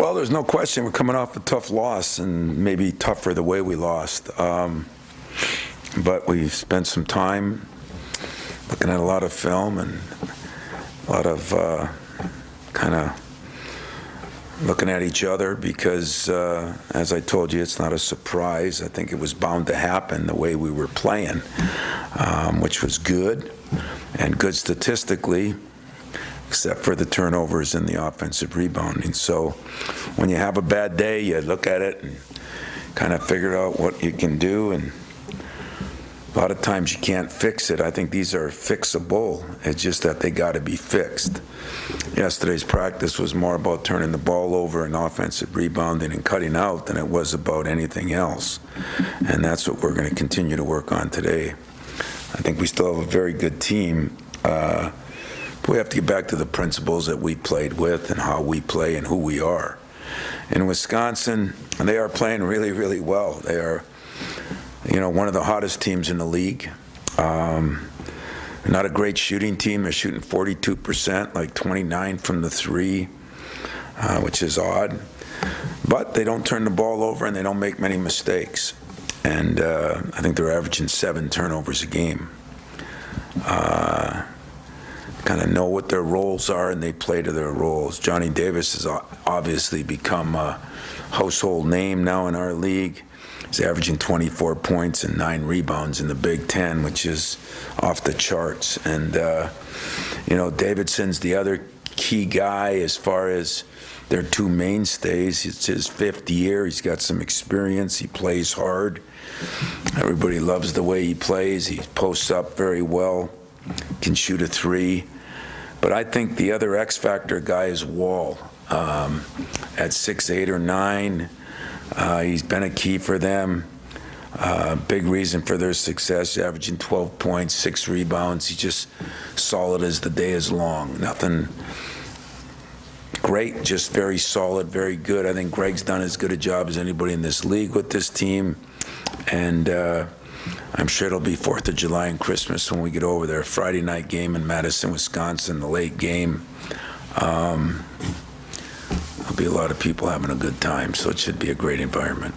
Well, there's no question we're coming off a tough loss, and maybe tougher the way we lost. But we've spent some time looking at a lot of film and a lot of kind of looking at each other because, as I told you, it's not a surprise. I think it was bound to happen the way we were playing, which was good and good statistically, except for the turnovers and the offensive rebounding. So when you have a bad day, you look at it and kind of figure out what you can do, and a lot of times you can't fix it. I think these are fixable. It's just that they got to be fixed. Yesterday's practice was more about turning the ball over and offensive rebounding and cutting out than it was about anything else. And that's what we're going to continue to work on today. I think we still have a very good team. We have to get back to the principles that we played with and how we play and who we are. In Wisconsin, they are playing really, really well. They are, one of the hottest teams in the league. They're not a great shooting team. They're shooting 42%, like 29 from the three, which is odd. But they don't turn the ball over and they don't make many mistakes. And I think they're averaging 7 turnovers a game. Kind of know what their roles are, and they play to their roles. Johnny Davis has obviously become a household name now in our league. He's averaging 24 points and 9 rebounds in the Big Ten, which is off the charts. And, Davidson's the other key guy as far as their 2 mainstays. It's his 5th year. He's got some experience. He plays hard. Everybody loves the way he plays. He posts up very well, can shoot a 3. But I think the other X-factor guy is Wall. At 6'8" or 9, he's been a key for them. Big reason for their success, averaging 12 points, 6 rebounds. He's just solid as the day is long. Nothing great, just very solid, very good. I think Greg's done as good a job as anybody in this league with this team. And I'm sure it'll be 4th of July and Christmas when we get over there. Friday night game in Madison, Wisconsin, the late game. There'll be a lot of people having a good time, so it should be a great environment.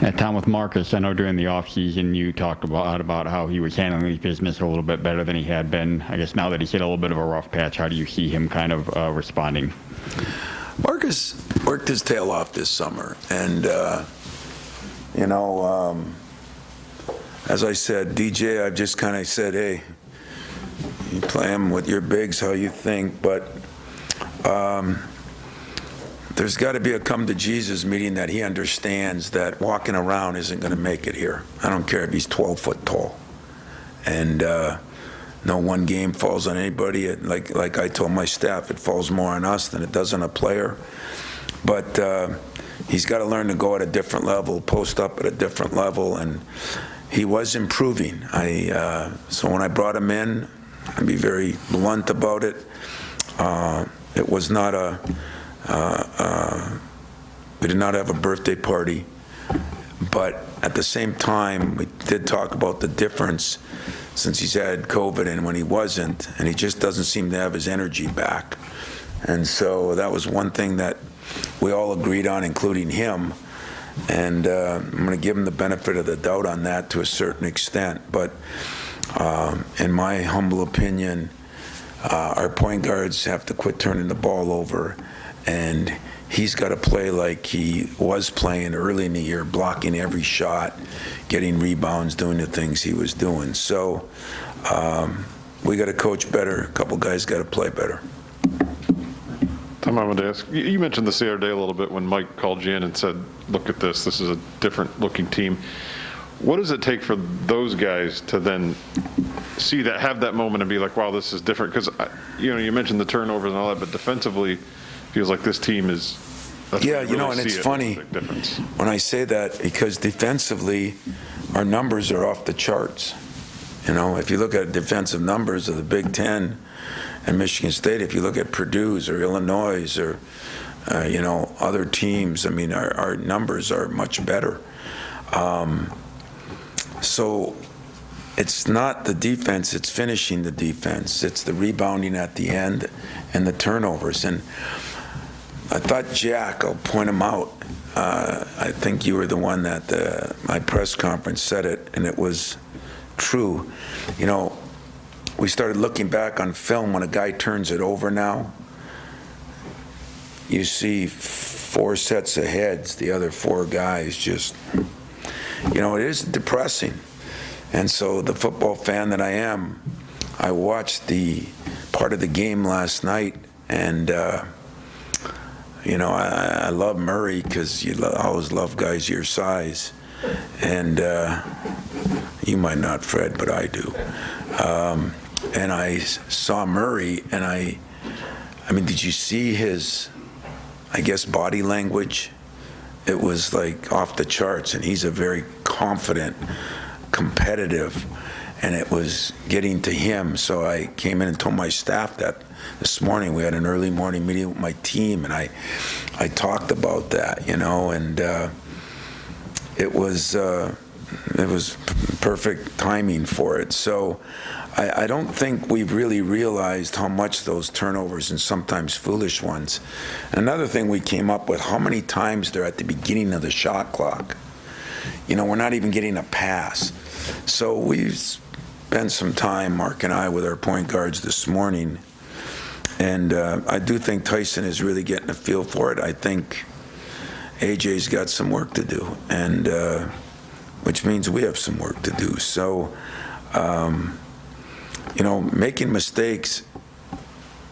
Yeah, Tom, with Marcus, I know during the offseason you talked about how he was handling his business a little bit better than he had been. I guess now that he's hit a little bit of a rough patch, how do you see him kind of responding? Marcus worked his tail off this summer, and as I said, DJ, I've just kind of said, hey, you play him with your bigs how you think, but there's got to be a come to Jesus meeting that he understands that walking around isn't going to make it here. I don't care if he's 12 foot tall, and no one game falls on anybody. Like I told my staff, it falls more on us than it does on a player. But he's got to learn to go at a different level, post up at a different level, and he was improving. So when I brought him in, I'd be very blunt about it. It was not we did not have a birthday party, but at the same time, we did talk about the difference since he's had COVID and when he wasn't, and he just doesn't seem to have his energy back. And so that was one thing that we all agreed on, including him. And I'm going to give him the benefit of the doubt on that to a certain extent. But in my humble opinion, our point guards have to quit turning the ball over, and he's got to play like he was playing early in the year, blocking every shot, getting rebounds, doing the things he was doing. So we got to coach better. A couple guys got to play better. Tom, I wanted to ask, you mentioned this the other day a little bit when Mike called you in and said, look at this is a different looking team. What does it take for those guys to then see that, have that moment and be like, wow, this is different? Because, you mentioned the turnovers and all that, but defensively, feels like this team is. Yeah, and it's funny when I say that, because defensively, our numbers are off the charts. If you look at defensive numbers of the Big Ten and Michigan State, if you look at Purdue's or Illinois' or other teams, I mean, our numbers are much better. So it's not the defense, it's finishing the defense. It's the rebounding at the end and the turnovers. And I thought Jack, I'll point him out. I think you were the one that my press conference said it, and it was true. You know, we started looking back on film when a guy turns it over now. You see 4 sets of heads, the other 4 guys just, you know, it is depressing. And so the football fan that I am, I watched the part of the game last night, and you know, I love Murray because you always love guys your size, and you might not, Fred, but I do. And I saw Murray, and I mean, did you see his, I guess, body language? It was like off the charts, and he's a very confident, competitive, and it was getting to him. So I came in and told my staff that this morning. We had an early morning meeting with my team, and I talked about that, you know, and it was perfect timing for it. So I don't think we've really realized how much those turnovers, and sometimes foolish ones. Another thing we came up with, how many times they're at the beginning of the shot clock. You know, we're not even getting a pass. So we've spent some time, Mark and I, with our point guards this morning, and I do think Tyson is really getting a feel for it. I think AJ's got some work to do, and which means we have some work to do. So, you know, making mistakes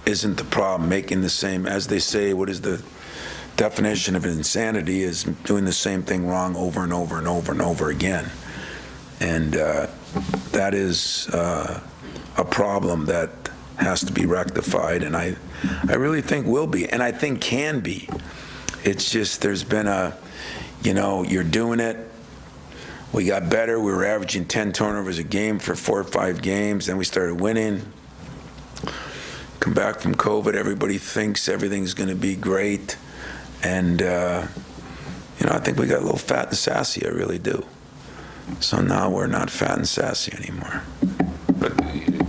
isn't the problem. Making the same, as they say, what is the definition of insanity, is doing the same thing wrong over and over and over and over again. And that is a problem that has to be rectified, and I really think will be, and I think can be. It's just there's been a, you know, you're doing it. We got better. We were averaging 10 turnovers a game for 4 or 5 games. Then we started winning. Come back from COVID, everybody thinks everything's going to be great. And, you know, I think we got a little fat and sassy, I really do. So now we're not fat and sassy anymore. But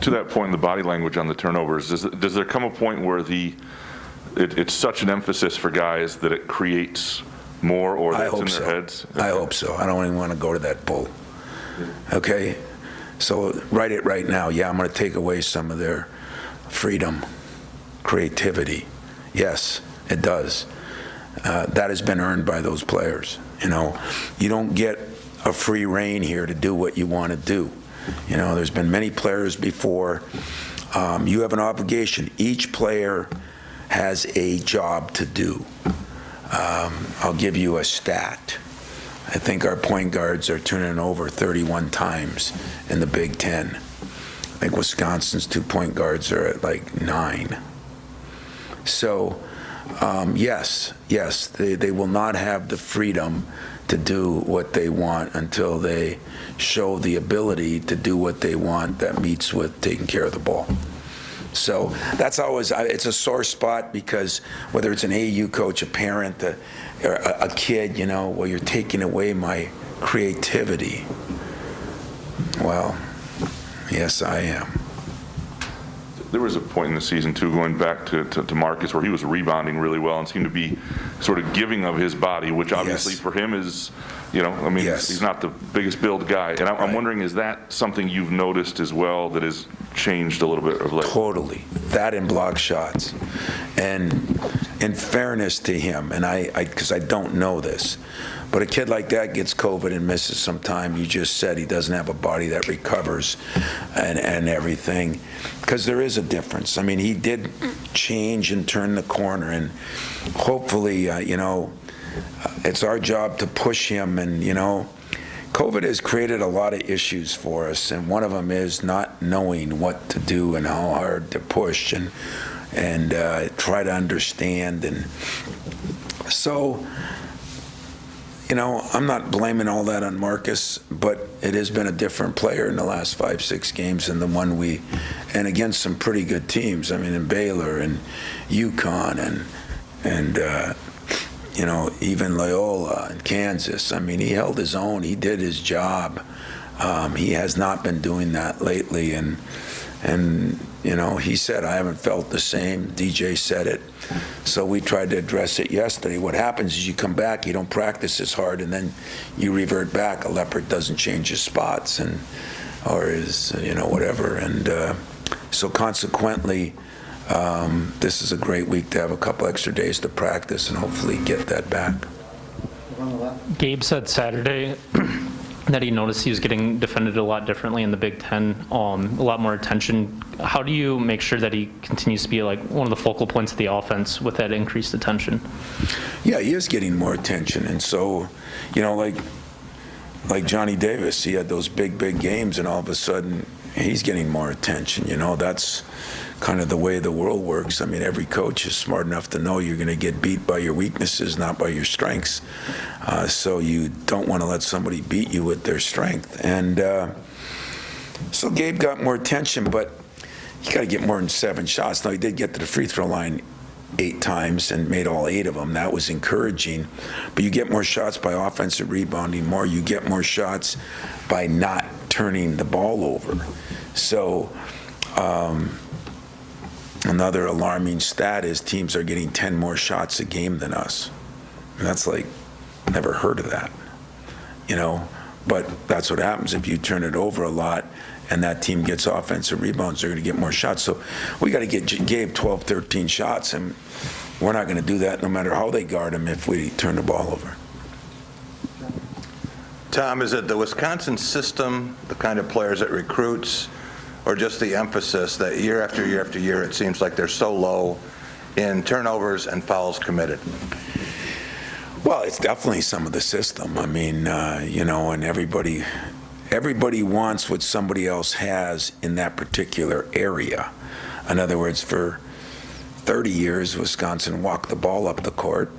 to that point, the body language on the turnovers, does there come a point where it's such an emphasis for guys that it creates more, or that's in their heads? I hope so. I don't even want to go to that bull. Okay? So write it right now. Yeah, I'm going to take away some of their freedom, creativity. Yes, it does. That has been earned by those players. You know, you don't get a free rein here to do what you want to do. You know, there's been many players before. You have an obligation. Each player has a job to do. I'll give you a stat. I think our point guards are turning over 31 times in the Big Ten. I think Wisconsin's 2 point guards are at like 9. So, yes, they will not have the freedom to do what they want until they show the ability to do what they want that meets with taking care of the ball. So that's always, it's a sore spot, because whether it's an AU coach, a parent, or a kid, you know, well, you're taking away my creativity. Well, yes, I am. There was a point in the season, too, going back to Marcus, where he was rebounding really well and seemed to be sort of giving of his body, which obviously Yes. for him is, you know, I mean, Yes. he's not the biggest build guy. And I'm wondering, is that something you've noticed as well that has changed a little bit of late? Totally. That and block shots. And in fairness to him, and because I don't know this, but a kid like that gets COVID and misses some time. You just said he doesn't have a body that recovers and everything, because there is a difference. I mean, he did change and turn the corner, and hopefully, you know, it's our job to push him. And, you know, COVID has created a lot of issues for us, and one of them is not knowing what to do and how hard to push and try to understand. And so, you know, I'm not blaming all that on Marcus, but it has been a different player in the last 5-6 games than the one and against some pretty good teams. I mean, in Baylor and UConn and you know, even Loyola and Kansas. I mean, he held his own. He did his job. He has not been doing that lately, and he said, I haven't felt the same. DJ said it. So we tried to address it yesterday. What happens is you come back, you don't practice as hard, and then you revert back. A leopard doesn't change his spots or his, whatever. And so consequently, this is a great week to have a couple extra days to practice and hopefully get that back. Gabe said Saturday that he noticed he was getting defended a lot differently in the Big Ten, a lot more attention. How do you make sure that he continues to be like one of the focal points of the offense with that increased attention? Yeah, he is getting more attention. And so, like Johnny Davis, he had those big games, and all of a sudden he's getting more attention. That's kind of the way the world works. I mean, every coach is smart enough to know you're going to get beat by your weaknesses, not by your strengths. So you don't want to let somebody beat you with their strength. And so Gabe got more attention, but you got to get more than 7 shots. Now, he did get to the free throw line 8 times and made all 8 of them. That was encouraging. But you get more shots by offensive rebounding more. You get more shots by not turning the ball over. So another alarming stat is teams are getting 10 more shots a game than us. And that's like, never heard of that, But that's what happens if you turn it over a lot and that team gets offensive rebounds, they're going to get more shots. So we got to get Gabe 12, 13 shots, and we're not going to do that no matter how they guard him if we turn the ball over. Tom, is it the Wisconsin system, the kind of players it recruits, or just the emphasis that year after year after year it seems like they're so low in turnovers and fouls committed? Well, it's definitely some of the system. I mean, and everybody wants what somebody else has in that particular area. In other words, for 30 years, Wisconsin walked the ball up the court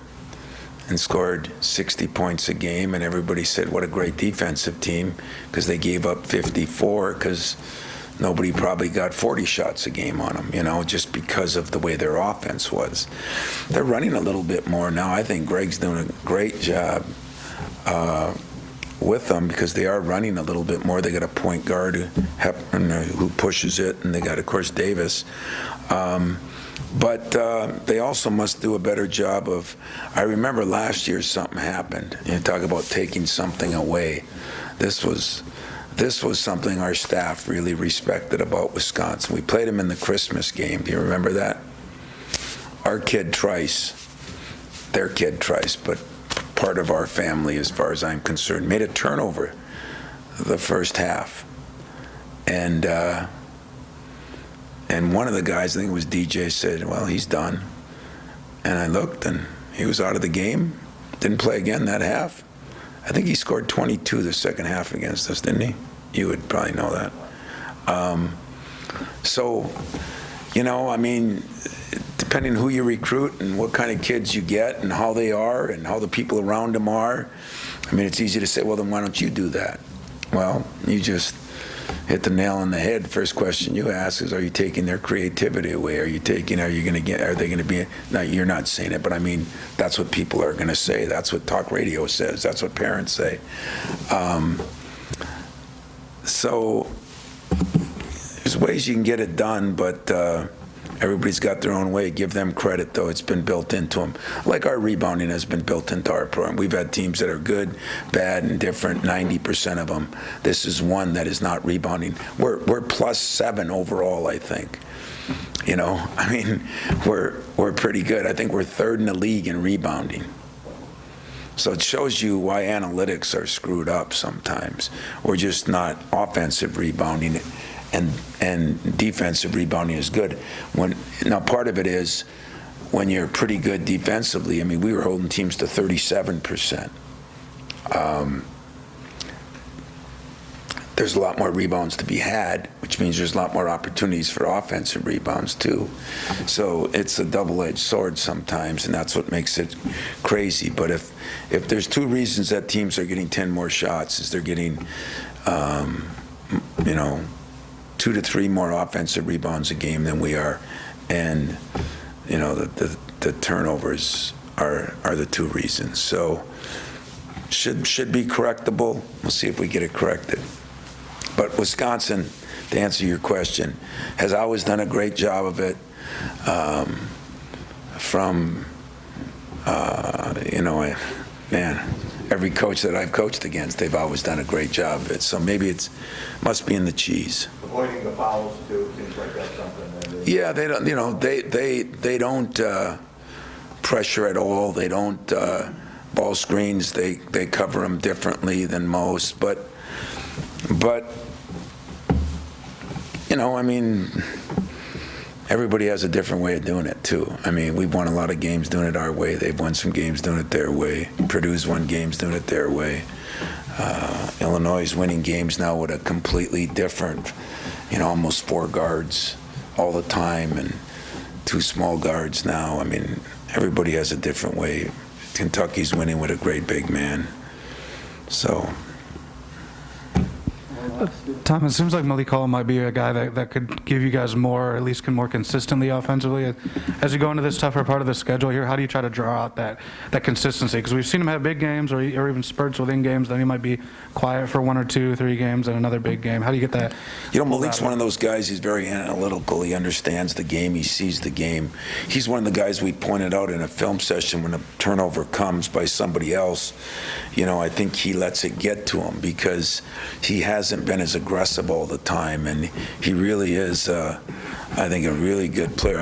and scored 60 points a game, and everybody said, what a great defensive team, because they gave up 54, because nobody probably got 40 shots a game on them, just because of the way their offense was. They're running a little bit more now. I think Greg's doing a great job with them because they are running a little bit more. They got a point guard who pushes it, and they got, of course, Davis. But they also must do a better job of, I remember last year something happened. You talk about taking something away. This was something our staff really respected about Wisconsin. We played them in the Christmas game. Do you remember that? Our kid Trice, their kid Trice, but part of our family as far as I'm concerned, made a turnover the first half. And one of the guys, I think it was DJ, said, well, he's done. And I looked, and he was out of the game, didn't play again that half. I think he scored 22 the second half against us, didn't he? You would probably know that. So, I mean, depending who you recruit and what kind of kids you get and how they are and how the people around them are, I mean, it's easy to say, well, then why don't you do that? Well, you just hit the nail on the head. The first question you ask is, are you taking their creativity away? Are they going to be, no, you're not saying it, but I mean, that's what people are going to say. That's what talk radio says. That's what parents say. So there's ways you can get it done, but everybody's got their own way. Give them credit, though. It's been built into them. Like our rebounding has been built into our program. We've had teams that are good, bad, and different, 90% of them. This is one that is not rebounding. We're +7 overall, I think. I mean, we're pretty good. I think we're 3rd in the league in rebounding. So it shows you why analytics are screwed up sometimes. We're just not offensive rebounding, and defensive rebounding is good. Now part of it is when you're pretty good defensively. I mean, we were holding teams to 37%. There's a lot more rebounds to be had, which means there's a lot more opportunities for offensive rebounds too. So it's a double-edged sword sometimes, and that's what makes it crazy. But if there's 2 reasons that teams are getting 10 more shots, is they're getting 2 to 3 more offensive rebounds a game than we are, and the turnovers are the 2 reasons. So should be correctable. We'll see if we get it corrected. But Wisconsin, to answer your question, has always done a great job of it. Every coach that I've coached against, they've always done a great job of it. So maybe must be in the cheese. Avoiding the fouls too, seems like that's something that. Yeah, they don't. They don't pressure at all. They don't ball screens. They cover them differently than most. But everybody has a different way of doing it too. We've won a lot of games doing it our way. They've won some games doing it their way. Purdue's won games doing it their way. Illinois is winning games now with a completely different, almost 4 guards all the time and 2 small guards now. Everybody has a different way. Kentucky's winning with a great big man. So. Tom, it seems like Malik Hall might be a guy that could give you guys more, or at least can more consistently offensively. As you go into this tougher part of the schedule here, how do you try to draw out that consistency? Because we've seen him have big games or even spurts within games, then he might be quiet for 1 or 2, 3 games and another big game. How do you get that? Malik's one of those guys, he's very analytical. He understands the game. He sees the game. He's one of the guys we pointed out in a film session when a turnover comes by somebody else. I think he lets it get to him because he hasn't been as aggressive all the time, and he really is, I think, a really good player.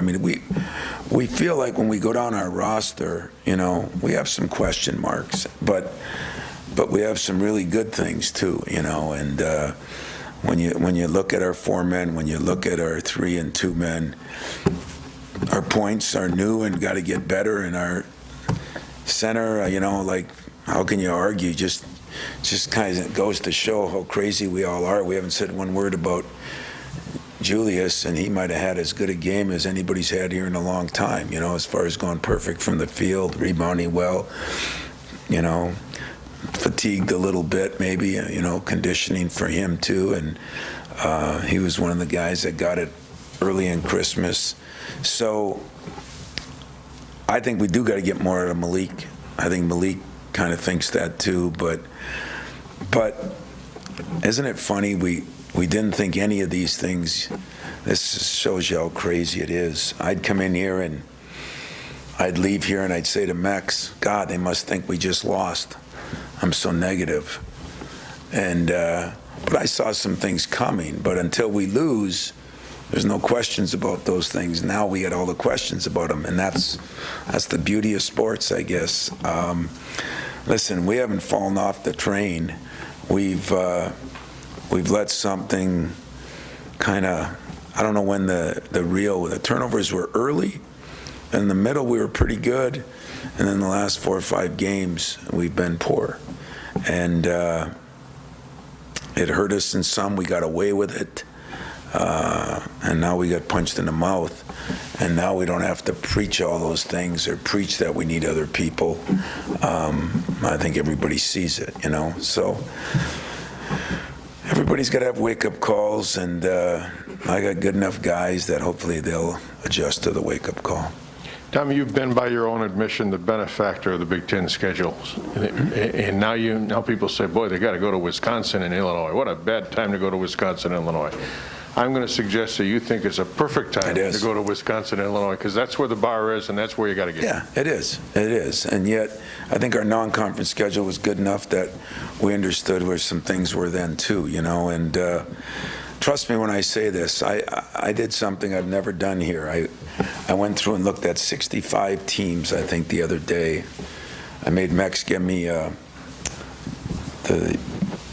We feel like when we go down our roster, we have some question marks, but we have some really good things too, and when you look at our 4 men, when you look at our 3 and 2 men, our points are new and got to get better, and our center, how can you argue? Just kind of goes to show how crazy we all are. We haven't said one word about Julius, and he might have had as good a game as anybody's had here in a long time, as far as going perfect from the field, rebounding well, fatigued a little bit maybe, conditioning for him too. And he was one of the guys that got it early in Christmas. So I think we do got to get more out of Malik. I think Malik kind of thinks that too, but isn't it funny we didn't think any of these things. This shows you how crazy it is. I'd come in here and I'd leave here and I'd say to Mex, God, they must think we just lost. I'm so negative. And but I saw some things coming, but until we lose, there's no questions about those things. Now we get all the questions about them, and that's the beauty of sports, I guess. Listen, we haven't fallen off the train. We've let something kind of, I don't know when the turnovers were early. In the middle, we were pretty good. And then the last 4 or 5 games, we've been poor. And it hurt us in some. We got away with it. And now we got punched in the mouth. And now we don't have to preach all those things or preach that we need other people. I think everybody sees it, So everybody's got to have wake-up calls, and I got good enough guys that hopefully they'll adjust to the wake-up call. Tommy, you've been, by your own admission, the benefactor of the Big Ten schedules. And now people say, boy, they got to go to Wisconsin and Illinois. What a bad time to go to Wisconsin and Illinois. I'm going to suggest that you think it's a perfect time to go to Wisconsin and Illinois, because that's where the bar is and that's where you got to get. Yeah, it is. It is. And yet, I think our non-conference schedule was good enough that we understood where some things were then too, and trust me when I say this, I did something I've never done here. I went through and looked at 65 teams, I think, the other day. I made Mex give me the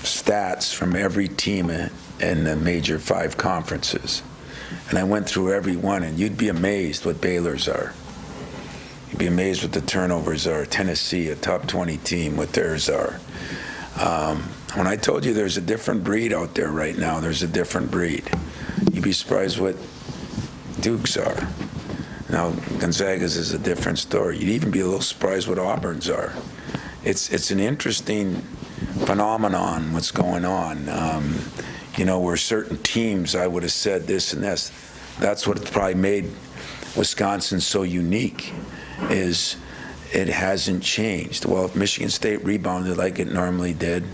stats from every team in the major 5 conferences. And I went through every one, and you'd be amazed what Baylor's are. You'd be amazed what the turnovers are. Tennessee, a top 20 team, what theirs are. When I told you there's a different breed out there right now, there's a different breed. You'd be surprised what Duke's are. Now, Gonzaga's is a different story. You'd even be a little surprised what Auburn's are. It's an interesting phenomenon, what's going on. Where certain teams, I would have said this and this. That's what probably made Wisconsin so unique, is it hasn't changed. Well, if Michigan State rebounded like it normally did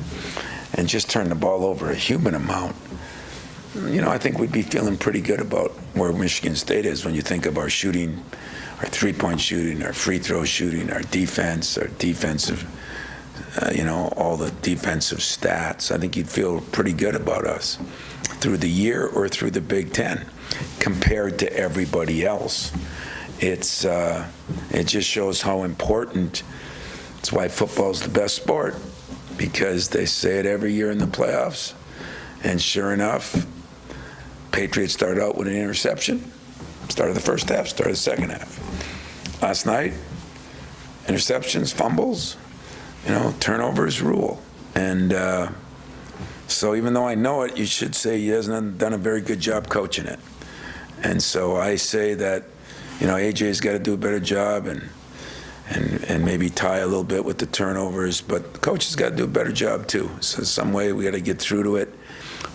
and just turned the ball over a human amount, I think we'd be feeling pretty good about where Michigan State is when you think of our shooting, our three-point shooting, our free throw shooting, our defense, our defensive, all the defensive stats. I think you'd feel pretty good about us through the year or through the Big Ten compared to everybody else. It just shows how important. It's why football's the best sport, because they say it every year in the playoffs. And sure enough, Patriots started out with an interception, started the first half, started the second half. Last night, interceptions, fumbles, turnovers rule. And so even though I know it, you should say he hasn't done a very good job coaching it. And so I say that, AJ's got to do a better job and maybe tie a little bit with the turnovers, but the coach has got to do a better job too. So some way we got to get through to it.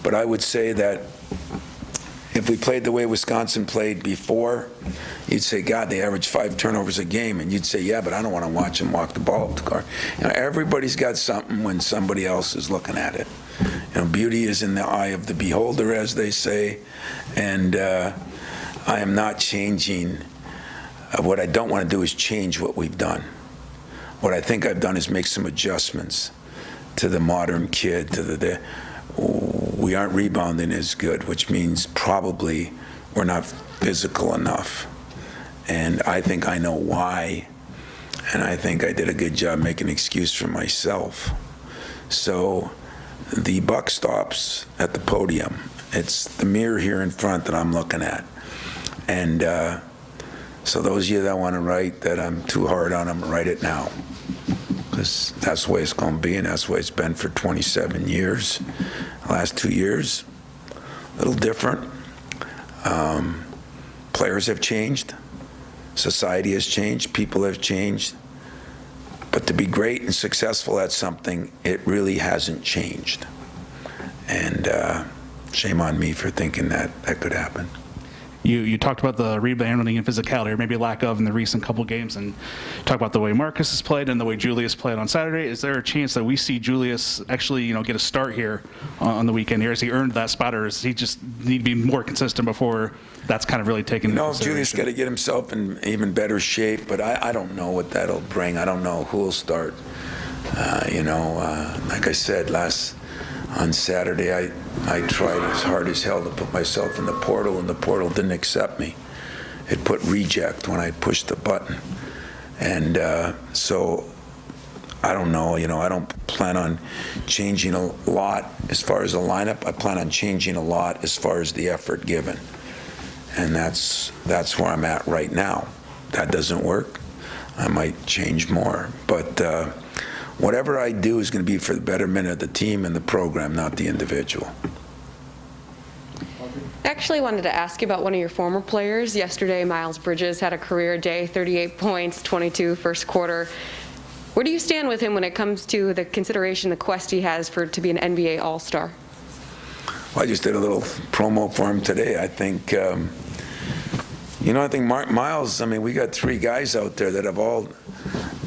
But I would say that if we played the way Wisconsin played before, you'd say, God, they average 5 turnovers a game. And you'd say, yeah, but I don't want to watch them walk the ball up the car. Everybody's got something when somebody else is looking at it. Beauty is in the eye of the beholder, as they say. And I am not changing. What I don't want to do is change what we've done. What I think I've done is make some adjustments to the modern kid, we aren't rebounding as good, which means probably we're not physical enough. And I think I know why. And I think I did a good job making an excuse for myself. So the buck stops at the podium. It's the mirror here in front that I'm looking at. And so those of you that want to write that I'm too hard on them, write it now. Because that's the way it's going to be, and that's the way it's been for 27 years. The last 2 years, a little different. Players have changed. Society has changed. People have changed. But to be great and successful at something, it really hasn't changed. And shame on me for thinking that could happen. You talked about the rebounding and physicality, or maybe lack of, in the recent couple games, and talk about the way Marcus has played and the way Julius played on Saturday. Is there a chance that we see Julius actually, get a start here on the weekend here? Has he earned that spot, or does he just need to be more consistent before that's kind of really taken into consideration? Julius got to get himself in even better shape, but I don't know what that'll bring. I don't know who will start. Like I said on Saturday, I tried as hard as hell to put myself in the portal, and the portal didn't accept me. It put reject when I pushed the button. And so I don't know, I don't plan on changing a lot as far as the lineup. I plan on changing a lot as far as the effort given. And that's where I'm at right now. That doesn't work, I might change more. But whatever I do is going to be for the betterment of the team and the program, not the individual. I actually wanted to ask you about one of your former players. Yesterday, Miles Bridges had a career day, 38 points, 22 first quarter. Where do you stand with him when it comes to the consideration, the quest he has to be an NBA All-Star? Well, I just did a little promo for him today. I think, Miles, we got 3 guys out there that have all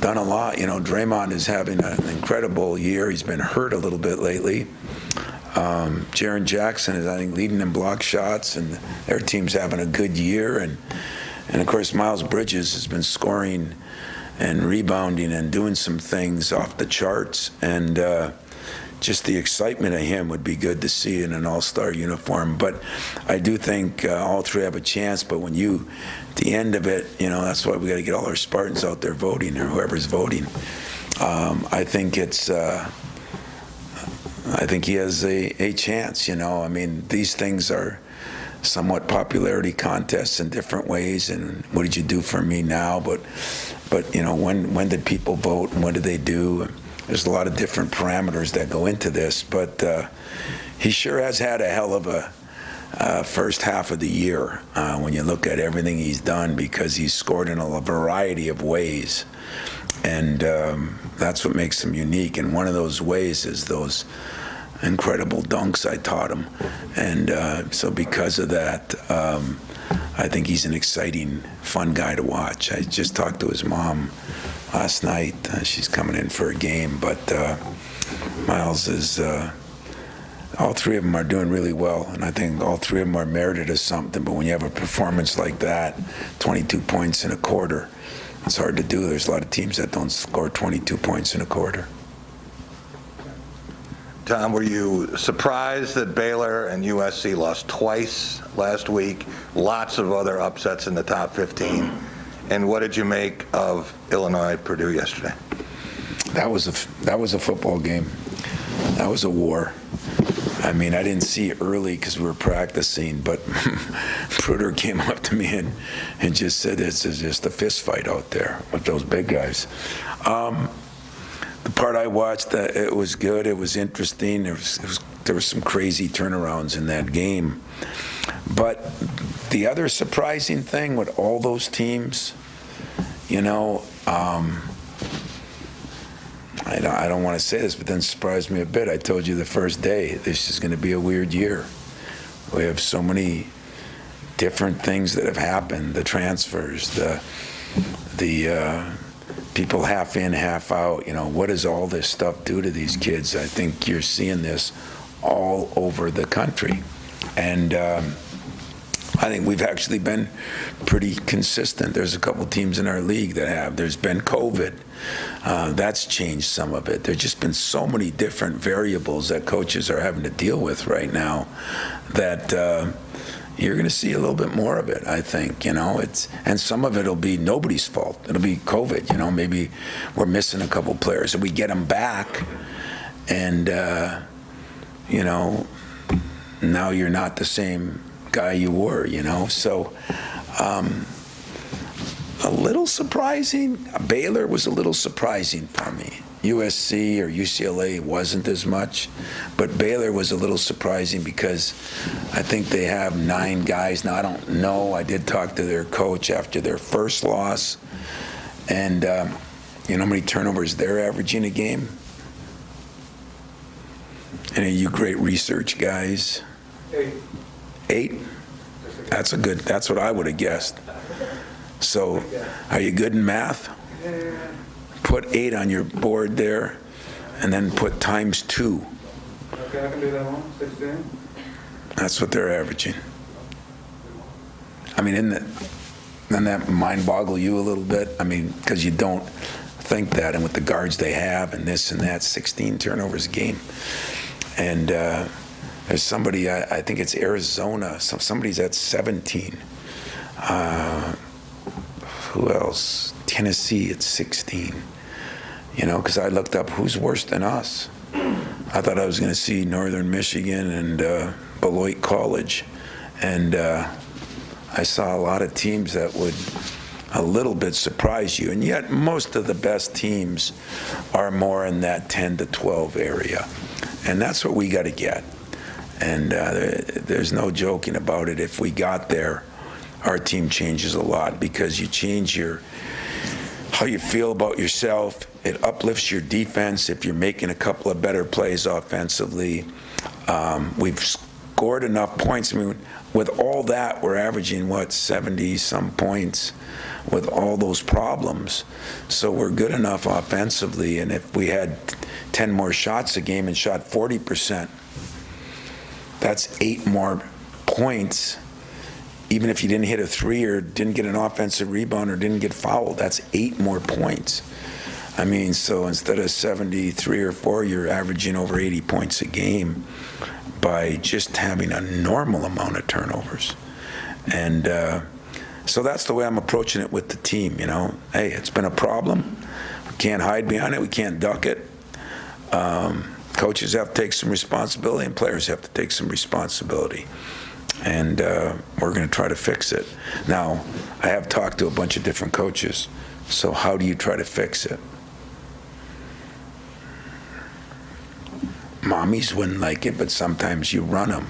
done a lot. Draymond is having an incredible year. He's been hurt a little bit lately. Jaren Jackson is, I think, leading in block shots, and their team's having a good year. And of course, Miles Bridges has been scoring and rebounding and doing some things off the charts. And just the excitement of him would be good to see in an all-star uniform. But I do think all 3 have a chance. But when at the end of it, that's why we got to get all our Spartans out there voting, or whoever's voting. I think he has a chance. These things are somewhat popularity contests in different ways. And what did you do for me now? But when did people vote, and what did they do? There's a lot of different parameters that go into this, but he sure has had a hell of a first half of the year when you look at everything he's done, because he's scored in a variety of ways, and that's what makes him unique. And one of those ways is those incredible dunks I taught him, and so because of that, I think he's an exciting, fun guy to watch. I just talked to his mom last night. She's coming in for a game, but Miles is all three of them are doing really well, and I think all three of them are merited as something. But when you have a performance like that, 22 points in a quarter, it's hard to do. There's a lot of teams that don't score 22 points in a quarter. Tom, were you surprised that Baylor and USC lost twice last week? Lots of other upsets in the top 15. And what did you make of Illinois-Purdue yesterday? That was a football game. That was a war. I mean, I didn't see it early because we were practicing, but Pruder came up to me and just said, "This is just a fist fight out there with those big guys." The part I watched, it was good. It was interesting. There was some crazy turnarounds in that game. But the other surprising thing with all those teams, you know, I don't want to say this, but then surprised me a bit. I told you the first day, this is going to be a weird year. We have so many different things that have happened, the transfers, the people half in, half out. You know, what does all this stuff do to these kids? I think you're seeing this all over the country. And I think we've actually been pretty consistent. There's a couple teams in our league that have. There's been COVID. That's changed some of it. There's just been so many different variables that coaches are having to deal with right now that you're going to see a little bit more of it, I think. You know, and some of it will be nobody's fault. It'll be COVID. You know, maybe we're missing a couple players and we get them back, and you know, now you're not the same guy you were. You know, so. A little surprising. Baylor was a little surprising for me. USC or UCLA wasn't as much, but Baylor was a little surprising because I think they have 9 guys. Now, I don't know. I did talk to their coach after their first loss, and you know how many turnovers they're averaging a game? Any of you great research guys? 8? That's what I would have guessed. So, are you good in math? Put 8 on your board there, and then put times 2. Okay, I can do that one. 16. That's what they're averaging. I mean, doesn't that mind boggle you a little bit? I mean, because you don't think that, and with the guards they have, and this and that, 16 turnovers a game. And there's somebody, I think it's Arizona, somebody's at 17. Who else? Tennessee at 16. You know, because I looked up who's worse than us. I thought I was going to see Northern Michigan and Beloit College. And I saw a lot of teams that would a little bit surprise you. And yet most of the best teams are more in that 10 to 12 area. And that's what we got to get. And there's no joking about it. If we got there, our team changes a lot because you change how you feel about yourself. It uplifts your defense if you're making a couple of better plays offensively. We've scored enough points. I mean, with all that, we're averaging, 70-some points with all those problems. So we're good enough offensively, and if we had 10 more shots a game and shot 40%, that's 8 more points. Even if you didn't hit a 3 or didn't get an offensive rebound or didn't get fouled, that's 8 more points. I mean, so instead of 73 or 4, you're averaging over 80 points a game by just having a normal amount of turnovers. And so that's the way I'm approaching it with the team, you know. Hey, it's been a problem. We can't hide behind it. We can't duck it. Coaches have to take some responsibility, and players have to take some responsibility. And we're going to try to fix it. Now, I have talked to a bunch of different coaches, so how do you try to fix it? Mommies wouldn't like it, but sometimes you run them.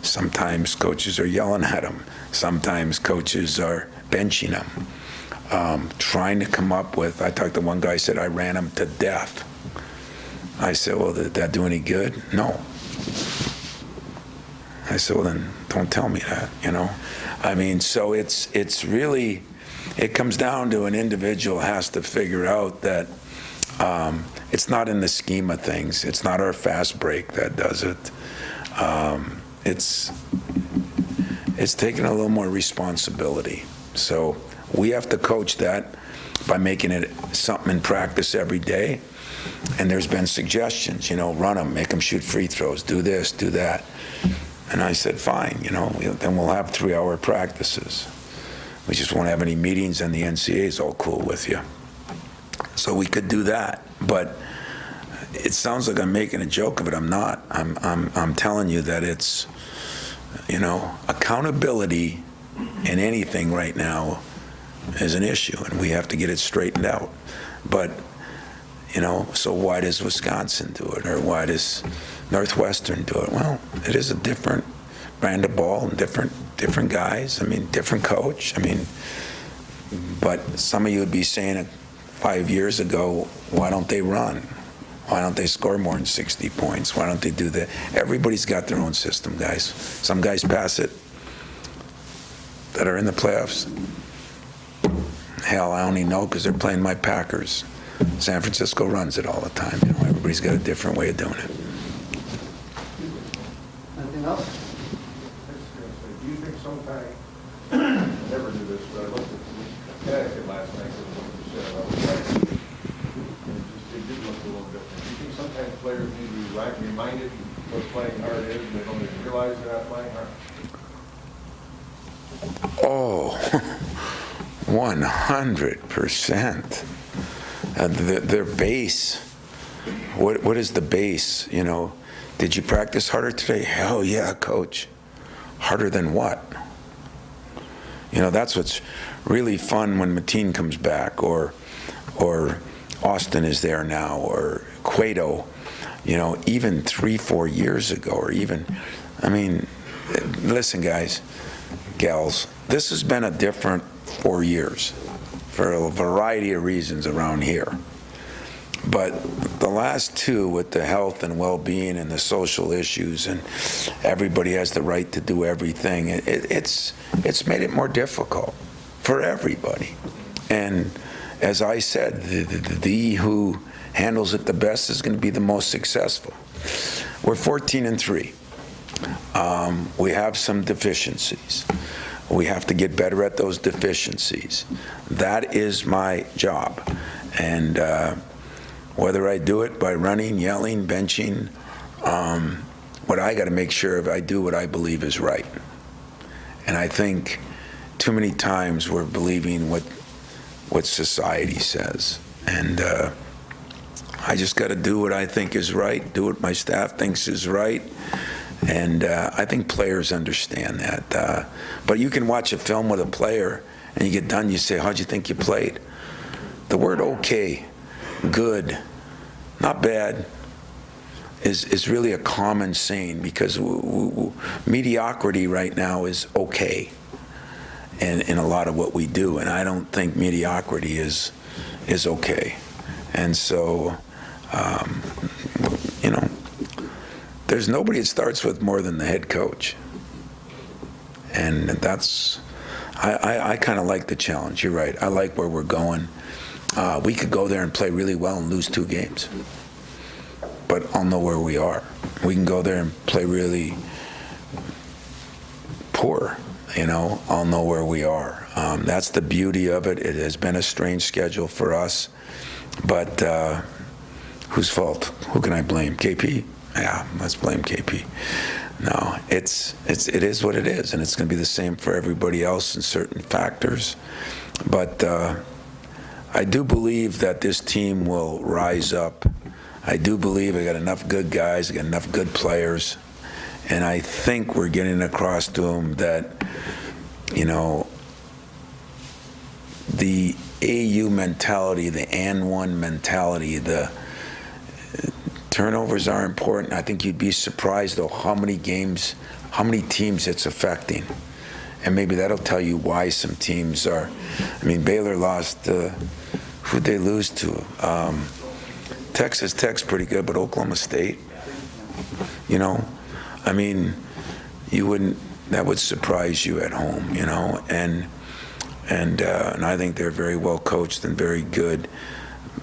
Sometimes coaches are yelling at them. Sometimes coaches are benching them. Trying to come up with, I talked to one guy, said, I ran him to death. I said, well, did that do any good? No. I said, well, then don't tell me that, you know. I mean, so it's really, it comes down to an individual has to figure out that it's not in the scheme of things. It's not our fast break that does it. It's taking a little more responsibility. So we have to coach that by making it something in practice every day. And there's been suggestions, run them, make them shoot free throws, do this, do that. And I said, fine, then we'll have 3-hour practices. We just won't have any meetings, and the NCAA is all cool with you. So we could do that, but it sounds like I'm making a joke of it. I'm not. I'm telling you that it's, accountability in anything right now is an issue, and we have to get it straightened out. But, so why does Wisconsin do it, or why does Northwestern do it? Well, it is a different brand of ball and different guys. Different coach. But some of you would be saying 5 years ago, why don't they run? Why don't they score more than 60 points? Why don't they do that? Everybody's got their own system, guys. Some guys pass it that are in the playoffs. Hell, I only know because they're playing my Packers. San Francisco runs it all the time. Everybody's got a different way of doing it. Anything else? Do you think sometime, I never knew this, but I looked at Connecticut last night, it did look a little different. Do you think sometimes players need to be reminded what playing hard is, and they don't even realize they're not playing hard? Oh, 100%. Their base, what is the base? Did you practice harder today? Hell yeah, coach. Harder than what? That's what's really fun when Mateen comes back, or Austin is there now, or Cueto, even 3-4 years ago, or even, listen, guys, gals, this has been a different 4 years for a variety of reasons around here. But the last 2, with the health and well-being and the social issues, and everybody has the right to do everything, it's made it more difficult for everybody. And as I said, the who handles it the best is going to be the most successful. We're 14-3. We have some deficiencies. We have to get better at those deficiencies. That is my job. And whether I do it by running, yelling, benching, what I got to make sure of, I do what I believe is right. And I think too many times we're believing what society says. And I just got to do what I think is right, do what my staff thinks is right. And I think players understand that. But you can watch a film with a player, and you get done, you say, how'd you think you played? The word okay, good, not bad, is really a common saying, because mediocrity right now is okay in a lot of what we do. And I don't think mediocrity is okay. And so, there's nobody that starts with more than the head coach. And that's, I kind of like the challenge. You're right. I like where we're going. We could go there and play really well and lose 2 games. But I'll know where we are. We can go there and play really poor. I'll know where we are. That's the beauty of it. It has been a strange schedule for us. But whose fault? Who can I blame? KP? Yeah, let's blame KP. No, it is what it is, and it's going to be the same for everybody else in certain factors. But I do believe that this team will rise up. I do believe I got enough good guys, I got enough good players, and I think we're getting across to them that, the AU mentality, the and one mentality, the turnovers are important. I think you'd be surprised, though, how many teams it's affecting. And maybe that'll tell you why some teams are. Baylor lost, who'd they lose to? Texas Tech's pretty good, but Oklahoma State, that would surprise you at home, and I think they're very well coached and very good.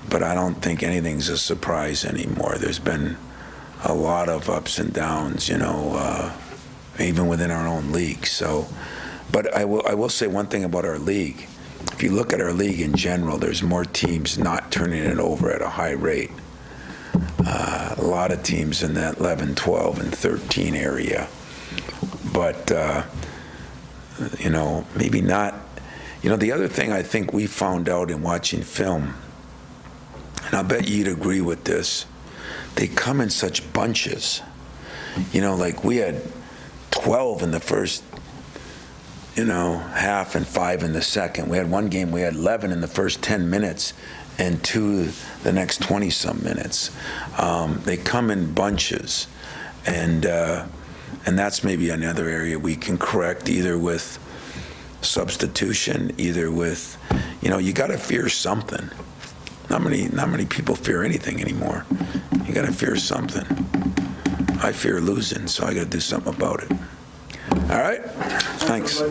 But I don't think anything's a surprise anymore. There's been a lot of ups and downs, even within our own league. So, but I will say one thing about our league. If you look at our league in general, there's more teams not turning it over at a high rate. A lot of teams in that 11, 12, and 13 area. But, maybe not. The other thing I think we found out in watching film, and I'll bet you'd agree with this, they come in such bunches. Like we had 12 in the first, half and 5 in the second. We had one game, we had 11 in the first 10 minutes and 2 the next 20-some minutes. They come in bunches, and that's maybe another area we can correct, either with substitution, either with, you got to fear something. Not many people fear anything anymore. You got to fear something. I fear losing, so I got to do something about it. All right? Thanks.